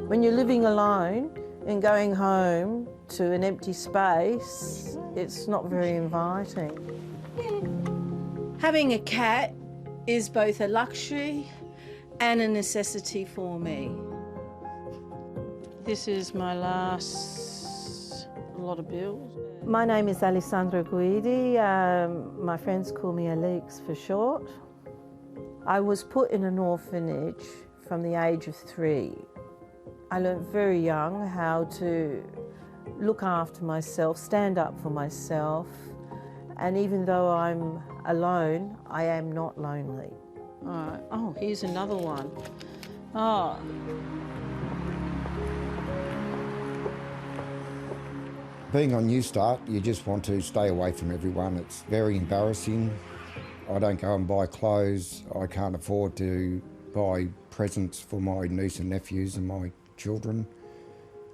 When you're living alone and going home to an empty space, it's not very inviting. Having a cat is both a luxury and a necessity for me. This is my last lot of bills. My name is Alessandra Guidi. My friends call me Alix for short. I was put in an orphanage from the age of 3. I learned very young how to look after myself, stand up for myself, and even though I'm alone, I am not lonely. All right. Oh, here's another one. Oh. Being on Newstart, you just want to stay away from everyone. It's very embarrassing. I don't go and buy clothes. I can't afford to buy presents for my niece and nephews and my children.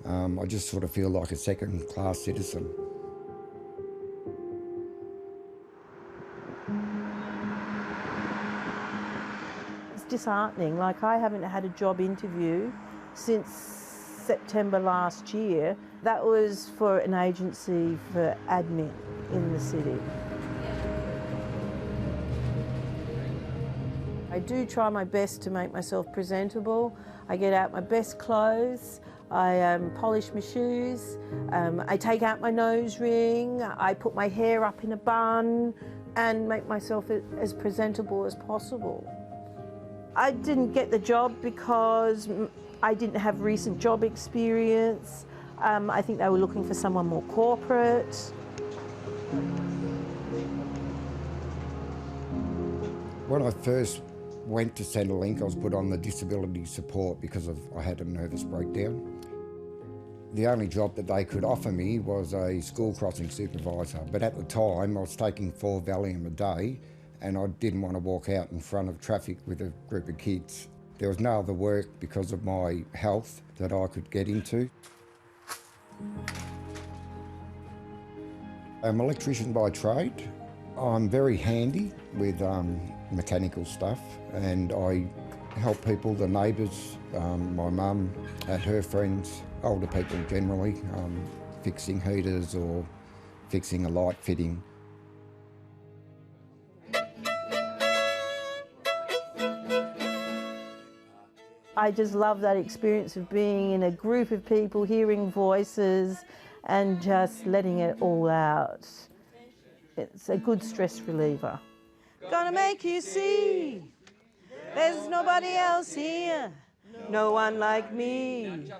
I just sort of feel like a second-class citizen. It's disheartening. Like, I haven't had a job interview since September last year. That was for an agency for admin in the city. I do try my best to make myself presentable. I get out my best clothes, I polish my shoes, I take out my nose ring, I put my hair up in a bun and make myself as presentable as possible. I didn't get the job because I didn't have recent job experience. I think they were looking for someone more corporate. When I first went to Centrelink, I was put on the disability support because I had a nervous breakdown. The only job that they could offer me was a school crossing supervisor, but at the time I was taking 4 Valium a day and I didn't want to walk out in front of traffic with a group of kids. There was no other work because of my health that I could get into. I'm an electrician by trade. I'm very handy with mechanical stuff and I help people, the neighbours, my mum, her friends, older people generally, fixing heaters or fixing a light fitting. I just love that experience of being in a group of people, hearing voices and just letting it all out. It's a good stress reliever. Gonna make you see, there's nobody else here, no one like me.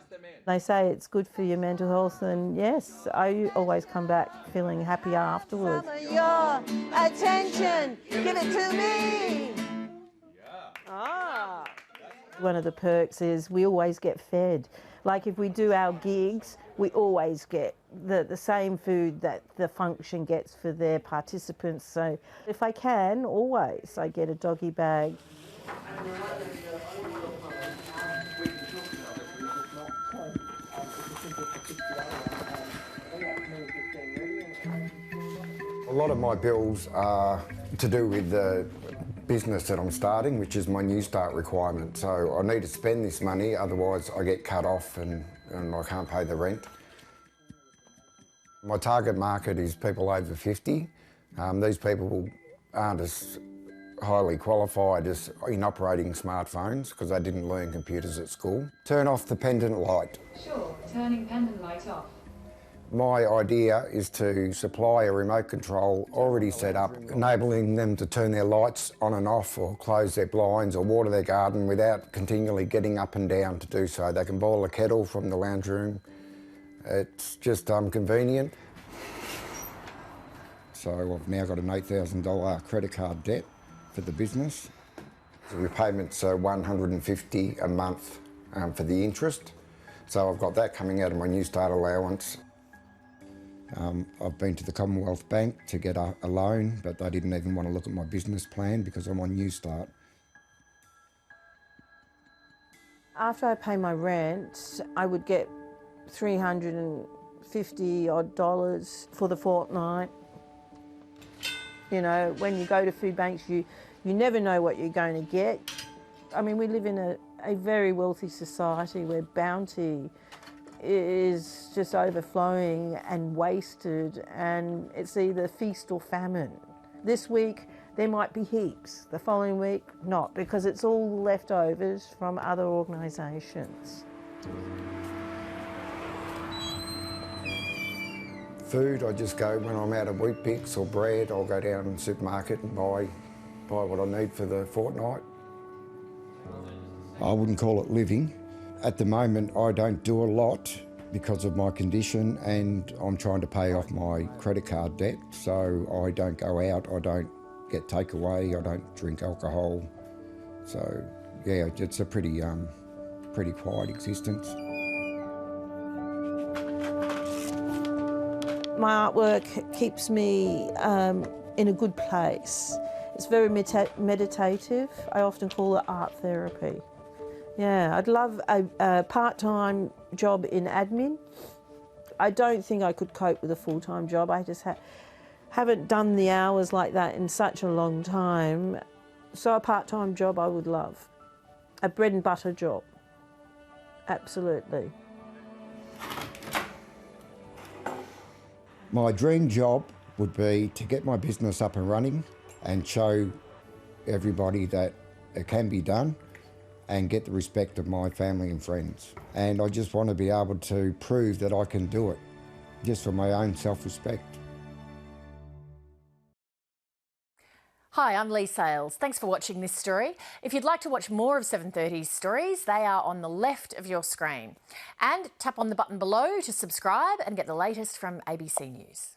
They say it's good for your mental health, and yes, I always come back feeling happy afterwards. Your attention, give it to me. Ah. One of the perks is we always get fed. Like if we do our gigs, we always get the same food that the function gets for their participants. So if I can, always, I get a doggy bag. A lot of my bills are to do with the business that I'm starting, which is my Newstart requirement. So I need to spend this money, otherwise I get cut off and I can't pay the rent. My target market is people over 50. These people aren't as highly qualified as in operating smartphones because they didn't learn computers at school. Turn off the pendant light. Sure, turning pendant light off. My idea is to supply a remote control already set up, enabling them to turn their lights on and off or close their blinds or water their garden without continually getting up and down to do so. They can boil a kettle from the lounge room. It's just convenient. So I've now got an $8,000 credit card debt for the business. The repayments are $150 a month for the interest. So I've got that coming out of my Newstart allowance. I've been to the Commonwealth Bank to get a loan, but they didn't even want to look at my business plan because I'm on Newstart. After I pay my rent, I would get $350 odd for the fortnight. You know, when you go to food banks, you never know what you're going to get. I mean, we live in a very wealthy society where bounty is just overflowing and wasted, and it's either feast or famine. This week there might be heaps, the following week not, because it's all leftovers from other organisations. Food, I just go when I'm out of wheat bix or bread, I'll go down to the supermarket and buy what I need for the fortnight. I wouldn't call it living. At the moment, I don't do a lot because of my condition, and I'm trying to pay off my credit card debt, so I don't go out, I don't get takeaway, I don't drink alcohol. So yeah, it's a pretty quiet existence. My artwork keeps me in a good place. It's very meditative. I often call it art therapy. Yeah, I'd love a part-time job in admin. I don't think I could cope with a full-time job. I just haven't done the hours like that in such a long time. So a part-time job I would love. A bread and butter job. Absolutely. My dream job would be to get my business up and running and show everybody that it can be done and get the respect of my family and friends. And I just want to be able to prove that I can do it, just for my own self-respect. Hi, I'm Lee Sales. Thanks for watching this story. If you'd like to watch more of 730's stories, they are on the left of your screen. And tap on the button below to subscribe and get the latest from ABC News.